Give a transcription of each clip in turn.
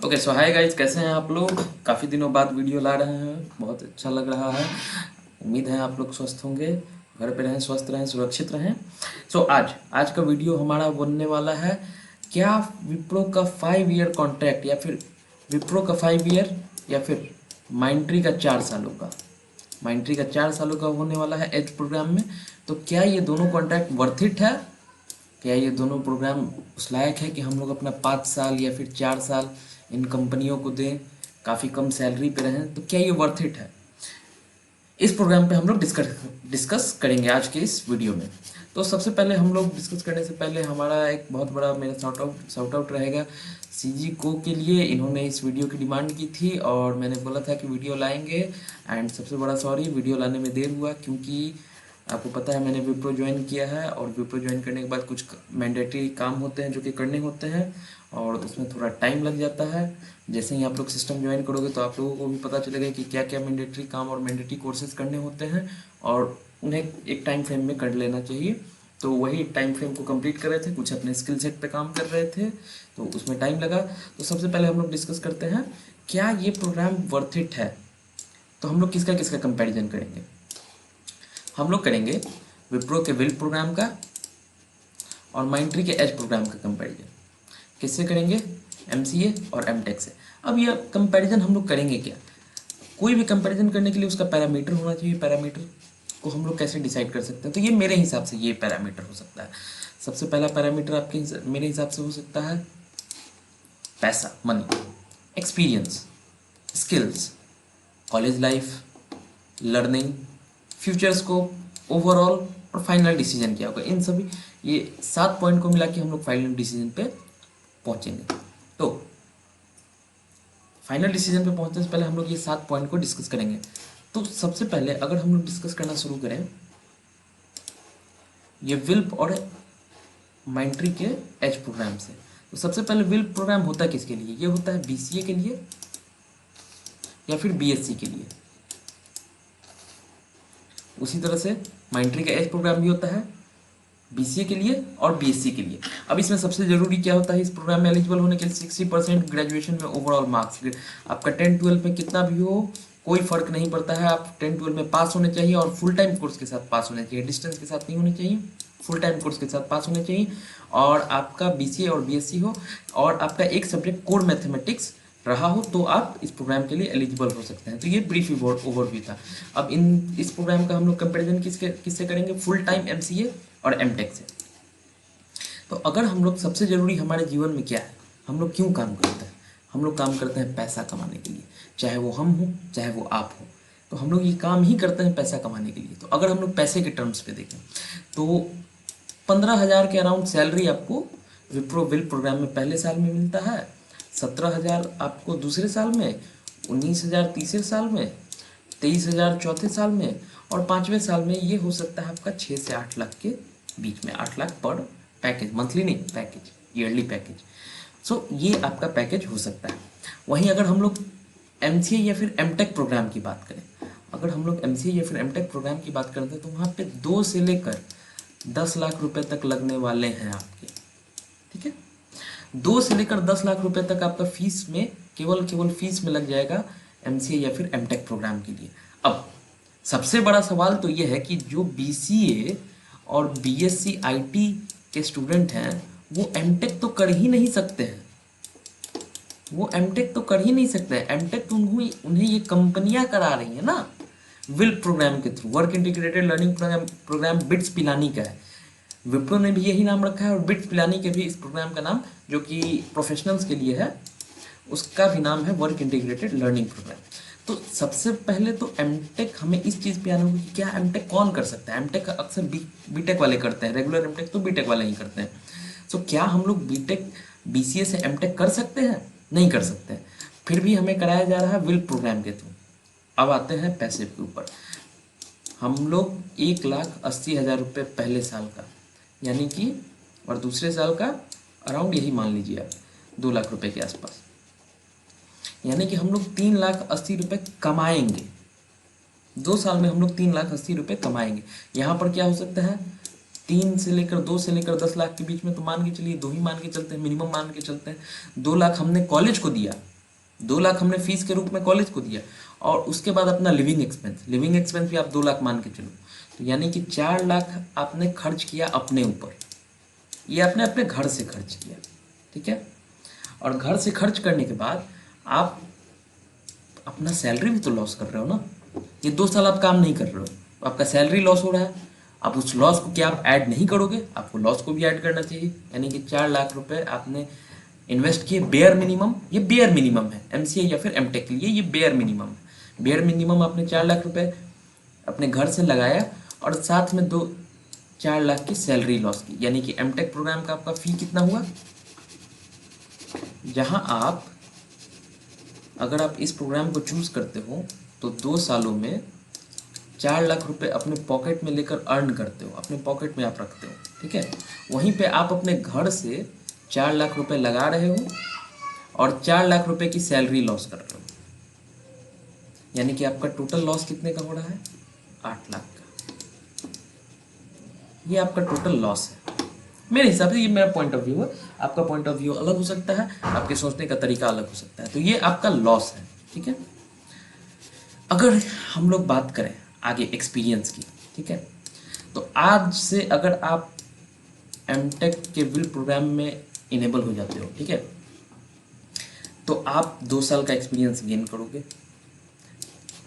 Okay so hi guys, कैसे हैं आप लोग। काफ़ी दिनों बाद वीडियो ला रहे हैं, बहुत अच्छा लग रहा है। उम्मीद है आप लोग स्वस्थ होंगे, घर पे रहें, स्वस्थ रहें, सुरक्षित रहें। सो आज का वीडियो हमारा बनने वाला है, क्या विप्रो का 5 ईयर कॉन्ट्रैक्ट या फिर विप्रो का 5 ईयर या फिर माइंट्री का 4 सालों का, माइंट्री का 4 सालों का होने वाला है एज प्रोग्राम में। तो क्या ये दोनों कॉन्ट्रैक्ट वर्थ इट है, क्या ये दोनों प्रोग्राम उस लायक है कि हम लोग अपना 5 साल या फिर 4 साल इन कंपनियों को दें, काफ़ी कम सैलरी पे रहें, तो क्या ये वर्थ इट है। इस प्रोग्राम पे हम लोग डिस्कस करेंगे आज के इस वीडियो में। तो सबसे पहले हम लोग डिस्कस करने से पहले हमारा एक बहुत बड़ा मेरा शाउट आउट रहेगा सीजी को के लिए। इन्होंने इस वीडियो की डिमांड की थी और मैंने बोला था कि वीडियो लाएंगे। एंड सबसे बड़ा सॉरी, वीडियो लाने में देर हुआ क्योंकि आपको पता है मैंने विप्रो ज्वाइन किया है और विप्रो ज्वाइन करने के बाद कुछ मैंडेटरी काम होते हैं जो कि करने होते हैं और उसमें थोड़ा टाइम लग जाता है। जैसे ही आप लोग सिस्टम ज्वाइन करोगे तो आप लोगों को भी पता चलेगा कि क्या क्या मैंडेटरी काम और मैंडेटरी कोर्सेज करने होते हैं और उन्हें एक टाइम फ्रेम में कर लेना चाहिए। तो वही टाइम फ्रेम को कंप्लीट कर रहे थे, कुछ अपने स्किल सेट पे काम कर रहे थे, तो उसमें टाइम लगा। तो सबसे पहले हम लोग डिस्कस करते हैं क्या ये प्रोग्राम वर्थ इट है। तो हम लोग किसका किसका कंपैरिजन करेंगे। हम लोग करेंगे विप्रो के विल प्रोग्राम का और माइंट्री के एज प्रोग्राम का कंपैरिजन। किससे करेंगे? एमसीए और एमटेक से। अब ये कंपैरिजन हम लोग करेंगे क्या, कोई भी कंपैरिजन करने के लिए उसका पैरामीटर होना चाहिए। पैरामीटर को हम लोग कैसे डिसाइड कर सकते हैं, तो ये मेरे हिसाब से ये पैरामीटर हो सकता है। सबसे पहला पैरामीटर मेरे हिसाब से हो सकता है पैसा, money, experience, skills, college life, learning, future scope, overall और फाइनल डिसीजन क्या होगा। इन सभी ये 7 पॉइंट को मिला के हम लोग फाइनल डिसीजन पे पहुंचेंगे। तो फाइनल डिसीजन पे पहुंचने से पहले हम लोग ये 7 पॉइंट को डिस्कस करेंगे। तो सबसे पहले अगर हम लोग डिस्कस करना शुरू करें ये विल्प और माइंट्री के एच प्रोग्राम से, तो सबसे पहले विल्प प्रोग्राम होता है किसके लिए? ये होता है बीसीए के लिए या फिर बीएससी के लिए। उसी तरह से माइंट्री का एच प्रोग्राम भी होता है बीसीए के लिए और बीएससी के लिए। अब इसमें सबसे जरूरी क्या होता है इस प्रोग्राम में एलिजिबल होने के लिए? 60% ग्रेजुएशन में ओवरऑल मार्क्स, आपका 10-12 में कितना भी हो कोई फर्क नहीं पड़ता है, आप 10-12 में पास होने चाहिए और फुल टाइम कोर्स के साथ पास होने चाहिए, डिस्टेंस के साथ नहीं होने चाहिए, फुल टाइम कोर्स के साथ पास होने चाहिए। और आपका बीसीए और बीएससी हो और आपका एक सब्जेक्ट कोर मैथमेटिक्स रहा हो तो आप इस प्रोग्राम के लिए एलिजिबल हो सकते हैं। तो ये ब्रीफ ओवरव्यू था। अब इस प्रोग्राम का हम लोग कंपेरिजन किससे करेंगे? फुल टाइम एमसीए और एमटेक से। तो अगर हम लोग, सबसे ज़रूरी हमारे जीवन में क्या है, हम लोग क्यों काम करते हैं? हम लोग काम करते हैं पैसा कमाने के लिए, चाहे वो हम हो चाहे वो आप हो। तो हम लोग ये काम ही करते हैं पैसा कमाने के लिए। तो अगर हम लोग पैसे के टर्म्स पे देखें तो 15,000 के अराउंड सैलरी आपको विप्रो विल प्रोग्राम में पहले साल में मिलता है, 17,000 आपको दूसरे साल में, 19,000 तीसरे साल में, 23,000 चौथे साल में और 5वें साल में ये हो सकता है आपका 6 से 8 लाख के बीच में। 8 लाख पर पैकेज, मंथली नहीं, पैकेज, ईयरली पैकेज। सो ये आपका पैकेज हो सकता है। वहीं अगर हम लोग एमसीए या फिर एमटेक प्रोग्राम की बात करें, अगर हम लोग एमसीए या फिर एमटेक प्रोग्राम की बात करते हैं तो वहाँ पे 2 से लेकर 10 लाख रुपए तक लगने वाले हैं आपके। ठीक है, 2 से लेकर 10 लाख रुपए तक आपका फीस में, केवल फीस में लग जाएगा एमसीए या फिर एमटेक प्रोग्राम के लिए। अब सबसे बड़ा सवाल तो ये है कि जो बीसीए और बीएससी आईटी के स्टूडेंट हैं वो एमटेक तो कर ही नहीं सकते हैं, वो एमटेक तो कर ही नहीं सकते हैं। एमटेक तो उन्हें ये कंपनियां करा रही है ना, विल प्रोग्राम के through. Work integrated learning programme BITS Pilani का है, विप्रो ने भी यही नाम रखा है और बिट्स पिलानी के भी इस प्रोग्राम का नाम, जो कि प्रोफेशनल्स के लिए है, उसका भी नाम है वर्क इंटीग्रेटेड लर्निंग प्रोग्राम। तो सबसे पहले तो एमटेक, हमें इस चीज़ पे आना होगा कि क्या एमटेक कौन कर सकता है। एमटेक अक्सर बीटेक वाले करते हैं, रेगुलर एमटेक तो बीटेक वाले ही करते हैं। सो क्या हम लोग बीटेक बीसीए से एमटेक कर सकते हैं? नहीं कर सकते हैं। फिर भी हमें कराया जा रहा है विल प्रोग्राम के थ्रू। अब आते हैं पैसे के ऊपर। हम लोग 1,80,000 रुपये पहले साल का, यानी कि, और दूसरे साल का अराउंड यही मान लीजिए आप 2 लाख रुपए के आसपास, यानी कि हम लोग 3,80,000 रुपये कमाएंगे। 2 साल में हम लोग 3,80,000 रुपये कमाएंगे। यहाँ पर क्या हो सकता है? 3 से लेकर 2 से लेकर 10 लाख के बीच में तो मान के चलिए 2 ही मान के चलते हैं, मिनिमम मान के चलते हैं। 2 लाख हमने कॉलेज को दिया, 2 लाख हमने फीस के रूप में कॉलेज को दिया, और उसके बाद अपना लिविंग एक्सपेंस भी आप 2 लाख मान के चलो, तो यानी कि 4 लाख आपने खर्च किया अपने ऊपर। ये आपने अपने घर से खर्च किया, ठीक है। और घर से खर्च करने के बाद आप अपना सैलरी भी तो लॉस कर रहे हो ना। ये 2 साल आप काम नहीं कर रहे हो, तो आपका सैलरी लॉस हो रहा है। आप उस लॉस को क्या आप ऐड नहीं करोगे? आपको लॉस को भी ऐड करना चाहिए। यानी कि 4 लाख रुपए आपने इन्वेस्ट किए बेयर मिनिमम, ये बेयर मिनिमम है एमसीए या फिर एमटेक के लिए, ये बेयर मिनिमम है। बेयर मिनिमम आपने 4 लाख रुपए अपने घर से लगाया, और साथ में 4 लाख की सैलरी लॉस की। यानी कि एमटेक प्रोग्राम का आपका फी कितना हुआ? जहां आप, अगर आप इस प्रोग्राम को चूज करते हो तो 2 सालों में 4 लाख रुपए अपने पॉकेट में लेकर अर्न करते हो, अपने पॉकेट में आप रखते हो, ठीक है। वहीं पे आप अपने घर से 4 लाख रुपए लगा रहे हो और 4 लाख रुपए की सैलरी लॉस कर रहे हो। यानी कि आपका टोटल लॉस कितने का हो रहा है? 8 लाख का। ये आपका टोटल लॉस है मेरे हिसाब से। ये मेरा पॉइंट ऑफ व्यू है, आपका पॉइंट ऑफ व्यू अलग हो सकता है, आपके सोचने का तरीका अलग हो सकता है। तो ये आपका लॉस है, ठीक है। अगर हम लोग बात करें आगे एक्सपीरियंस की, ठीक है, तो आज से अगर आप एमटेक के विल प्रोग्राम में इनेबल हो जाते हो, ठीक है, तो आप 2 साल का एक्सपीरियंस गेन करोगे।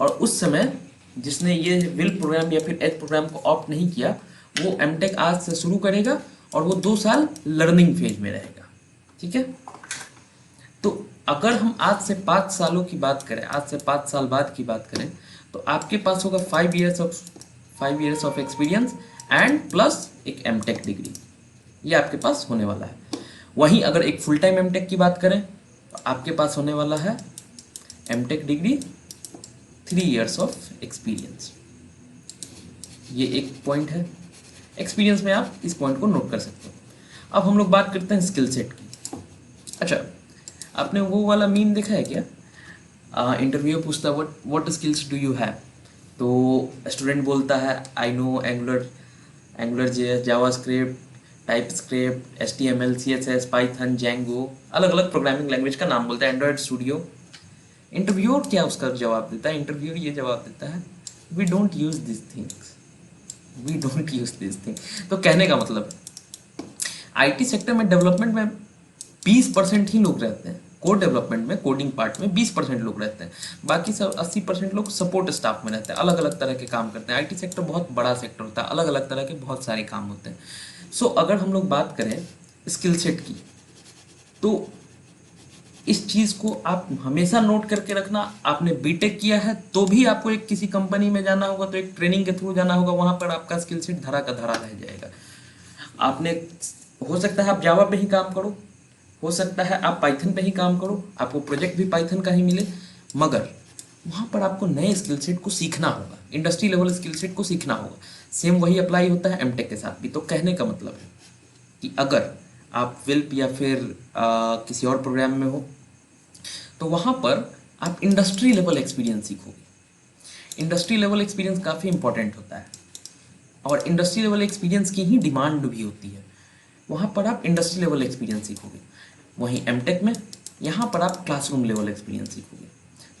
और उस समय जिसने ये विल प्रोग्राम या फिर एज प्रोग्राम को ऑप्ट नहीं किया, वो एमटेक आज से शुरू करेगा और वो 2 साल लर्निंग फेज में रहेगा, ठीक है। तो अगर हम आज से 5 सालों की बात करें, आज से 5 साल बाद की बात करें, तो आपके पास होगा 5 years of experience and plus एक एमटेक डिग्री, ये आपके पास होने वाला है। वहीं अगर एक फुल टाइम एमटेक की बात करें तो आपके पास होने वाला है MTech degree, 3 years of experience. ये एक पॉइंट है, एक्सपीरियंस में आप इस पॉइंट को नोट कर सकते हो। अब हम लोग बात करते हैं स्किल सेट की। अच्छा, आपने वो वाला मीम देखा है क्या? इंटरव्यू पूछता है what skills do you have, तो स्टूडेंट बोलता है I know angular JS, JavaScript, TypeScript, HTML, CSS, Python, Django, अलग अलग प्रोग्रामिंग लैंग्वेज का नाम बोलता है, एंड्रॉयड स्टूडियो। इंटरव्यूअर क्या उसका जवाब देता है? इंटरव्यूअर ये जवाब देता है we don't use this things, we don't use this thing. तो कहने का मतलब आईटी सेक्टर में डेवलपमेंट में 20% ही लोग रहते हैं, कोड डेवलपमेंट में, कोडिंग पार्ट में 20% लोग रहते हैं, बाकी सब 80% लोग सपोर्ट स्टाफ में रहते हैं, अलग अलग तरह के काम करते हैं। आईटी सेक्टर बहुत बड़ा सेक्टर होता है, अलग अलग तरह के बहुत सारे काम होते हैं। सो अगर हम लोग बात करें स्किल सेट की, तो इस चीज़ को आप हमेशा नोट करके रखना। आपने बीटेक किया है तो भी आपको एक किसी कंपनी में जाना होगा, तो एक ट्रेनिंग के थ्रू जाना होगा, वहाँ पर आपका स्किल सेट धरा का धरा रह जाएगा। आपने, हो सकता है आप जावा पे ही काम करो, हो सकता है आप पाइथन पे ही काम करो, आपको प्रोजेक्ट भी पाइथन का ही मिले, मगर वहाँ पर आपको नए स्किल सेट को सीखना होगा, इंडस्ट्री लेवल स्किल सेट को सीखना होगा। सेम वही अप्लाई होता है एमटेक के साथ भी। तो कहने का मतलब है कि अगर आप विल्प या फिर किसी और प्रोग्राम में हो, तो वहाँ पर आप इंडस्ट्री लेवल एक्सपीरियंस सीखोगे। इंडस्ट्री लेवल एक्सपीरियंस काफ़ी इंपॉर्टेंट होता है, और इंडस्ट्री लेवल एक्सपीरियंस की ही डिमांड भी होती है। वहाँ पर आप इंडस्ट्री लेवल एक्सपीरियंस सीखोगे। वहीं एमटेक में यहाँ पर आप क्लासरूम लेवल एक्सपीरियंस सीखोगे।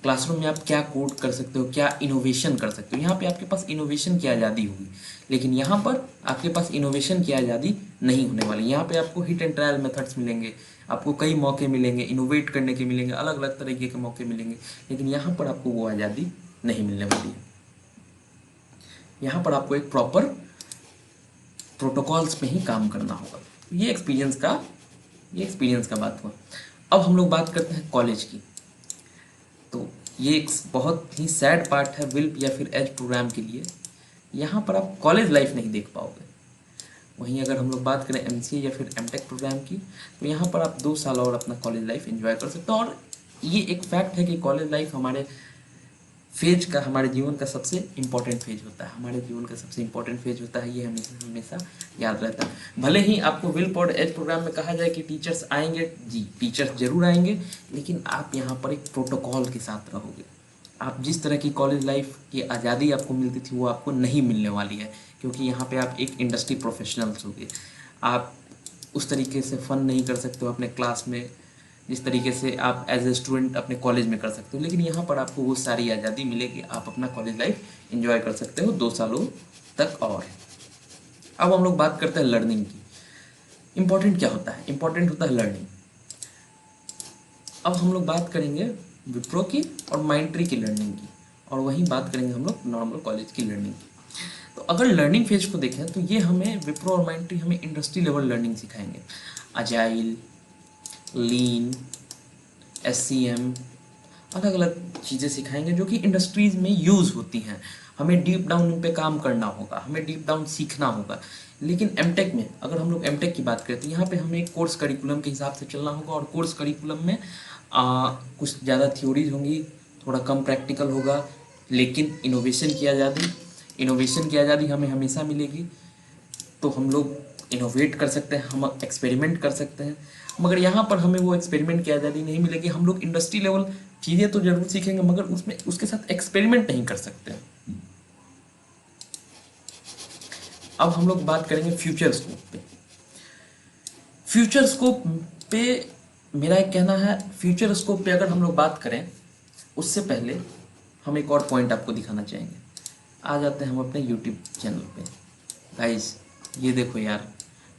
क्लासरूम में आप क्या कोड कर सकते हो, क्या इनोवेशन कर सकते हो, यहाँ पे आपके पास इनोवेशन की आज़ादी होगी। लेकिन यहाँ पर आपके पास इनोवेशन की आज़ादी नहीं होने वाली। यहाँ पे आपको हिट एंड ट्रायल मेथड्स मिलेंगे, आपको कई मौके मिलेंगे, इनोवेट करने के मिलेंगे, अलग अलग तरीके के मौके मिलेंगे, लेकिन यहाँ पर आपको वो आज़ादी नहीं मिलने वाली है। यहाँ पर आपको एक प्रॉपर प्रोटोकॉल्स में ही काम करना होगा। ये एक्सपीरियंस का बात हुआ। अब हम लोग बात करते हैं कॉलेज की। तो ये एक बहुत ही सैड पार्ट है विल्प या फिर एज प्रोग्राम के लिए, यहाँ पर आप कॉलेज लाइफ नहीं देख पाओगे। वहीं अगर हम लोग बात करें एमसीए या फिर एमटेक प्रोग्राम की, तो यहाँ पर आप 2 साल और अपना कॉलेज लाइफ एंजॉय कर सकते हो। और ये एक फैक्ट है कि कॉलेज लाइफ हमारे जीवन का सबसे इम्पोर्टेंट फेज होता है, हमारे जीवन का सबसे इम्पोर्टेंट फेज होता है। ये हमेशा याद रहता है। भले ही आपको विल्प और एज प्रोग्राम में कहा जाए कि टीचर्स आएंगे, जी टीचर्स जरूर आएंगे, लेकिन आप यहाँ पर एक प्रोटोकॉल के साथ रहोगे। आप जिस तरह की कॉलेज लाइफ की आज़ादी आपको मिलती थी वो आपको नहीं मिलने वाली है, क्योंकि यहाँ पे आप एक इंडस्ट्री प्रोफेशनल्स होगे। आप उस तरीके से फ़न नहीं कर सकते हो अपने क्लास में जिस तरीके से आप एज ए स्टूडेंट अपने कॉलेज में कर सकते हो, लेकिन यहाँ पर आपको वो सारी आज़ादी मिलेगी, आप अपना कॉलेज लाइफ एंजॉय कर सकते हो 2 सालों तक। और अब हम लोग बात करते हैं लर्निंग की। इम्पॉर्टेंट क्या होता है? इम्पॉर्टेंट होता है लर्निंग। अब हम लोग बात करेंगे विप्रो की और माइंडट्री की लर्निंग की, और वहीं बात करेंगे हम लोग नॉर्मल कॉलेज की लर्निंग की। तो अगर लर्निंग फेज को देखें तो ये हमें विप्रो और माइंडट्री हमें इंडस्ट्री लेवल लर्निंग सिखाएंगे। अजाइल, लीन, SCM, अलग अलग चीज़ें सिखाएंगे जो कि इंडस्ट्रीज़ में यूज़ होती हैं। हमें डीप डाउन उन पे काम करना होगा, हमें डीप डाउन सीखना होगा। लेकिन एमटेक में अगर हम लोग एमटेक की बात करें तो यहाँ पे हमें कोर्स करिकुलम के हिसाब से चलना होगा, और कोर्स करिकुलम में कुछ ज़्यादा थ्योरीज होंगी, थोड़ा कम प्रैक्टिकल होगा, लेकिन इनोवेशन की आज़ादी हमें हमेशा मिलेगी। तो हम लोग इनोवेट कर सकते हैं, हम एक्सपेरिमेंट कर सकते हैं, मगर यहाँ पर हमें वो एक्सपेरिमेंट की आज़ादी नहीं मिलेगी। हम लोग इंडस्ट्री लेवल चीज़ें तो जरूर सीखेंगे, मगर उसमें उसके साथ एक्सपेरिमेंट नहीं कर सकते। अब हम लोग बात करेंगे फ्यूचर स्कोप पे। फ्यूचर स्कोप पे मेरा एक कहना है, फ्यूचर स्कोप पे अगर हम लोग बात करें उससे पहले हम एक और पॉइंट आपको दिखाना चाहेंगे। आ जाते हैं हम अपने यूट्यूब चैनल पे। गाइस ये देखो यार,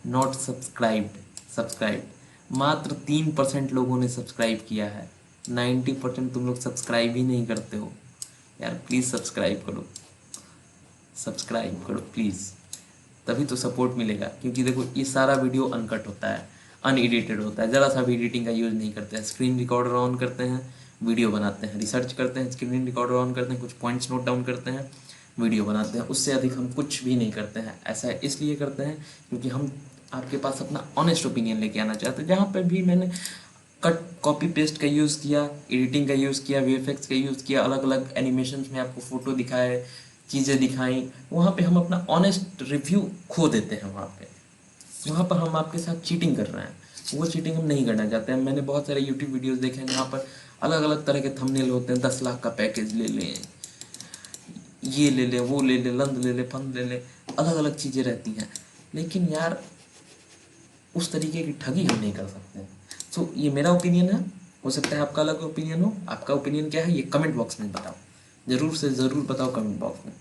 नॉट सब्सक्राइब मात्र 3% लोगों ने सब्सक्राइब किया है। 90% तुम लोग सब्सक्राइब ही नहीं करते हो यार। प्लीज़ सब्सक्राइब करो प्लीज़, तभी तो सपोर्ट मिलेगा। क्योंकि देखो ये सारा वीडियो अनकट होता है, अनएडिटेड होता है, ज़रा सा भी एडिटिंग का यूज़ नहीं करते हैं। स्क्रीन रिकॉर्डर ऑन करते हैं, वीडियो बनाते हैं, रिसर्च करते हैं, स्क्रीन रिकॉर्डर ऑन करते हैं, कुछ पॉइंट्स नोट डाउन करते हैं, वीडियो बनाते हैं। उससे अधिक हम कुछ भी नहीं करते हैं। ऐसा इसलिए करते हैं क्योंकि हम आपके पास अपना ऑनेस्ट ओपिनियन लेके आना चाहते हैं। जहाँ पर भी मैंने कट कॉपी पेस्ट का यूज़ किया, एडिटिंग का यूज़ किया, VFX का यूज़ किया, अलग अलग एनिमेशन में आपको फ़ोटो दिखाए, चीज़ें दिखाई, वहाँ पे हम अपना ऑनेस्ट रिव्यू खो देते हैं। वहाँ पर हम आपके साथ चीटिंग कर रहे हैं, वो चीटिंग हम नहीं करना चाहते हैं। मैंने बहुत सारे यूट्यूब वीडियोस देखे हैं जहाँ पर अलग अलग तरह के थंबनेल होते हैं, 10 लाख का पैकेज ले लें, ये ले ले, वो ले ले, लंद ले ले, फंद ले ले, अलग अलग चीज़ें रहती हैं। लेकिन यार उस तरीके की ठगी हम नहीं कर सकते हैं। सो ये मेरा ओपिनियन है, हो सकता है आपका अलग ओपिनियन हो। आपका ओपिनियन क्या है ये कमेंट बॉक्स में बताओ, ज़रूर से ज़रूर बताओ कमेंट बॉक्स में।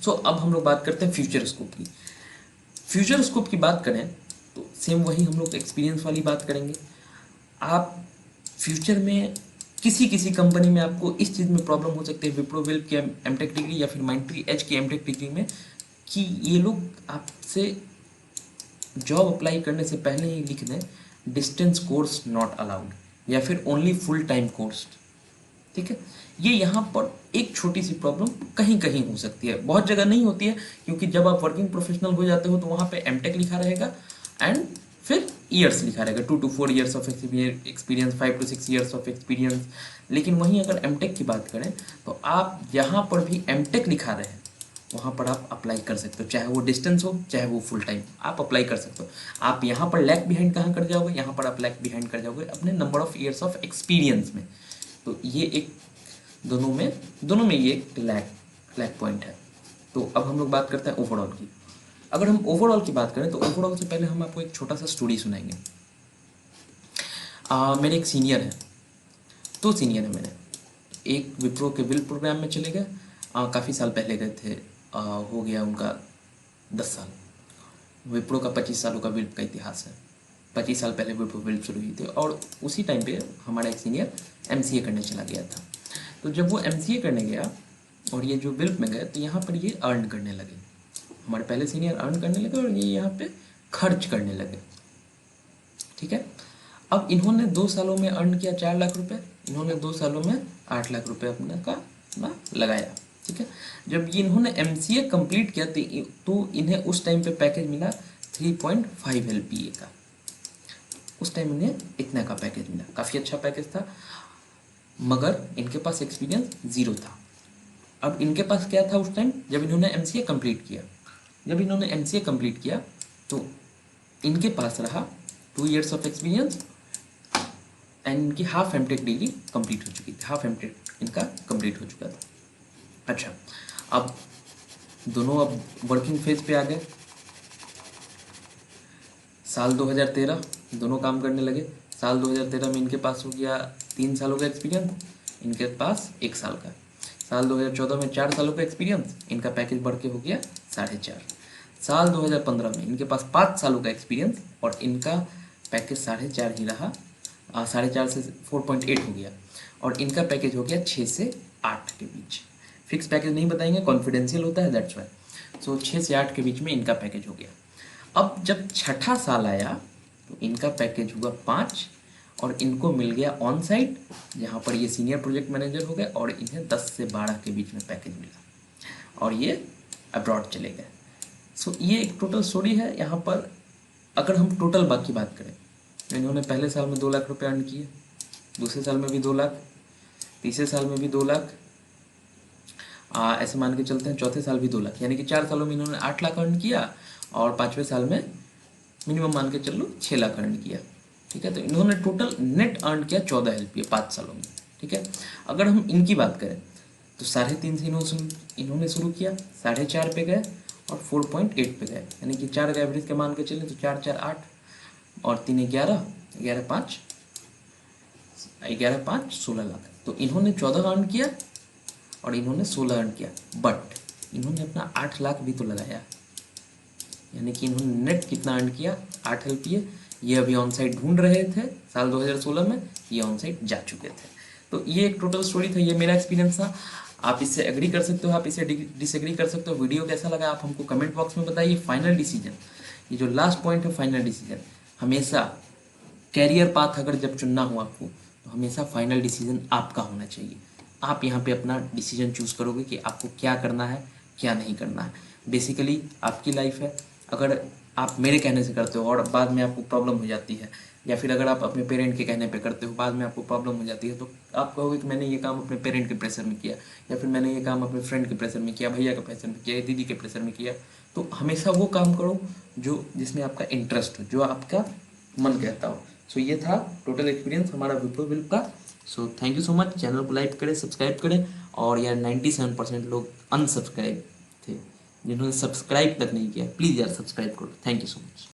सो अब हम लोग बात करते हैं फ्यूचर स्कोप की। फ्यूचर स्कोप की बात करें तो सेम वही हम लोग एक्सपीरियंस वाली बात करेंगे। आप फ्यूचर में किसी किसी कंपनी में आपको इस चीज़ में प्रॉब्लम हो सकती है, विप्रो वेल्थ की एमटेक डिग्री या फिर माइंडट्री एज की एमटेक डिग्री में, कि ये लोग आपसे जॉब अप्लाई करने से पहले ही लिख दें डिस्टेंस कोर्स नॉट अलाउड, या फिर ओनली फुल टाइम कोर्स। ठीक है, ये यहाँ पर एक छोटी सी प्रॉब्लम कहीं कहीं हो सकती है, बहुत जगह नहीं होती है, क्योंकि जब आप वर्किंग प्रोफेशनल हो जाते हो तो वहाँ पे एमटेक लिखा रहेगा एंड फिर ईयर्स लिखा रहेगा, 2 to 4 years of experience, 5 to 6 years of experience. लेकिन वहीं अगर एमटेक की बात करें तो आप जहाँ पर भी एमटेक लिखा रहे हैं वहाँ पर आप अप्लाई कर सकते हो, चाहे वो डिस्टेंस हो चाहे वो फुल टाइम, आप अप्लाई कर सकते हो। आप यहाँ पर लैग बिहाइंड कहाँ कर जाओगे? यहाँ पर आप लैग बिहाइंड कर जाओगे अपने number of years of experience में। तो ये एक दोनों में ये एक लैग पॉइंट है। तो अब हम लोग बात करते हैं ओवरऑल की। अगर हम ओवरऑल की बात करें तो ओवरऑल से पहले हम आपको एक छोटा सा स्टोरी सुनाएंगे। मेरे एक सीनियर है, 2 सीनियर है मेरे। एक विप्रो के बिल प्रोग्राम में चले गए, काफ़ी साल पहले गए थे, हो गया उनका 10 साल। विप्रो का 25 सालों का विल्प का इतिहास है। 25 साल पहले विप्रो विल्प शुरू हुई थी, और उसी टाइम पे हमारा एक सीनियर MCA करने चला गया था। तो जब वो MCA करने गया और ये जो विल्प में गए तो यहाँ पर ये अर्न करने लगे। हमारे पहले सीनियर अर्न करने लगे और ये यहाँ पे खर्च करने लगे। ठीक है, अब इन्होंने 2 सालों में अर्न किया 4 लाख रुपए, इन्होंने 2 सालों में 8 लाख रुपए अपना लगाया। ठीक है, जब ये इन्होंने MCA कंप्लीट किया तो इन्हें उस टाइम पे पैकेज मिला 3.5 LPA का। उस टाइम इन्हें इतना का पैकेज मिला, काफ़ी अच्छा पैकेज था, मगर इनके पास एक्सपीरियंस 0 था। अब इनके पास क्या था उस टाइम जब इन्होंने MCA कंप्लीट किया? जब इन्होंने MCA कंप्लीट किया तो इनके पास रहा 2 years ऑफ एक्सपीरियंस एंड इनकी हाफ एमटेक डिग्री कंप्लीट हो चुकी थी, हाफ एमटेक इनका कंप्लीट हो चुका था। अच्छा, अब दोनों अब वर्किंग फेज पे आ गए। साल 2013 दोनों काम करने लगे। साल 2013 में इनके पास हो गया 3 सालों का एक्सपीरियंस, इनके पास 1 साल का। साल 2014 में 4 सालों का एक्सपीरियंस, इनका पैकेज बढ़ के हो गया 4.5। साल 2015 में इनके पास 5 सालों का एक्सपीरियंस और इनका पैकेज 4.5 ही रहा, 4.5 से 4.8 हो गया और इनका पैकेज हो गया 6 से 8 के बीच। फिक्स पैकेज नहीं बताएंगे, कॉन्फिडेंशियल होता है, दैट्स वाई। सो 6 से 8 के बीच में इनका पैकेज हो गया। अब जब छठा साल आया तो इनका पैकेज हुआ 5 और इनको मिल गया ऑन साइट, जहाँ पर ये सीनियर प्रोजेक्ट मैनेजर हो गए और इन्हें 10 से 12 के बीच में पैकेज मिला और ये अब्रॉड चले गए। सो ये एक टोटल स्टोरी है। यहाँ पर अगर हम टोटल बात करें तो इन्होंने पहले साल में 2 लाख रुपये अर्न किए, दूसरे साल में भी 2 लाख, तीसरे साल में भी 2 लाख, ऐसे मान के चलते हैं चौथे साल भी 2 लाख, यानी कि 4 सालों में इन्होंने 8 लाख अर्न किया और 5वें साल में मिनिमम मान के चलो 6 लाख अर्न किया। ठीक है, तो इन्होंने टोटल नेट अर्न किया 14 LPA 5 सालों में। ठीक है, अगर हम इनकी बात करें तो 3.5 से इन्होंने शुरू किया, 4.5 पे गए और 4.8 पे गए, यानी कि 4 का एवरेज के मान के चले तो 4 4 8 और 3 11, 11 5 11 5 16 लाख। तो इन्होंने 14 अर्न किया और इन्होंने 16 अर्न किया, बट इन्होंने अपना 8 लाख भी तो लगाया, यानी कि इन्होंने नेट कितना अर्न किया 8 LPA। ये अभी ऑन साइट ढूंढ रहे थे साल 2016 में, ये ऑन साइट जा चुके थे। तो ये एक टोटल स्टोरी था, ये मेरा एक्सपीरियंस था। आप इससे एग्री कर सकते हो, आप इससे डिसएग्री कर सकते हो। वीडियो कैसा लगा आप हमको कमेंट बॉक्स में बताइए। फाइनल डिसीजन, ये जो लास्ट पॉइंट है फाइनल डिसीजन, हमेशा कैरियर पाथ अगर जब चुनना हो आपको तो हमेशा फाइनल डिसीजन आपका होना चाहिए। आप यहाँ पे अपना डिसीजन चूज़ करोगे कि आपको क्या करना है क्या नहीं करना है। बेसिकली आपकी लाइफ है, अगर आप मेरे कहने से करते हो और बाद में आपको प्रॉब्लम हो जाती है, या फिर अगर आप अपने पेरेंट के कहने पे करते हो बाद में आपको प्रॉब्लम हो जाती है, तो आप कहोगे कि मैंने ये काम अपने पेरेंट के प्रेशर में किया, या फिर मैंने ये काम अपने फ्रेंड के प्रेशर में किया, भैया के प्रेशर में किया, दीदी के प्रेशर में किया। तो हमेशा वो काम करो जो जिसमें आपका इंटरेस्ट हो, जो आपका मन कहता हो। सो ये था टोटल एक्सपीरियंस हमारा विप्रो विल्प का। So thank you so much. Channel को लाइक करें, सब्सक्राइब करें। और यार 97% लोग अनसब्सक्राइब थे, जिन्होंने सब्सक्राइब तक नहीं किया, प्लीज़ यार सब्सक्राइब करो। Thank you so much.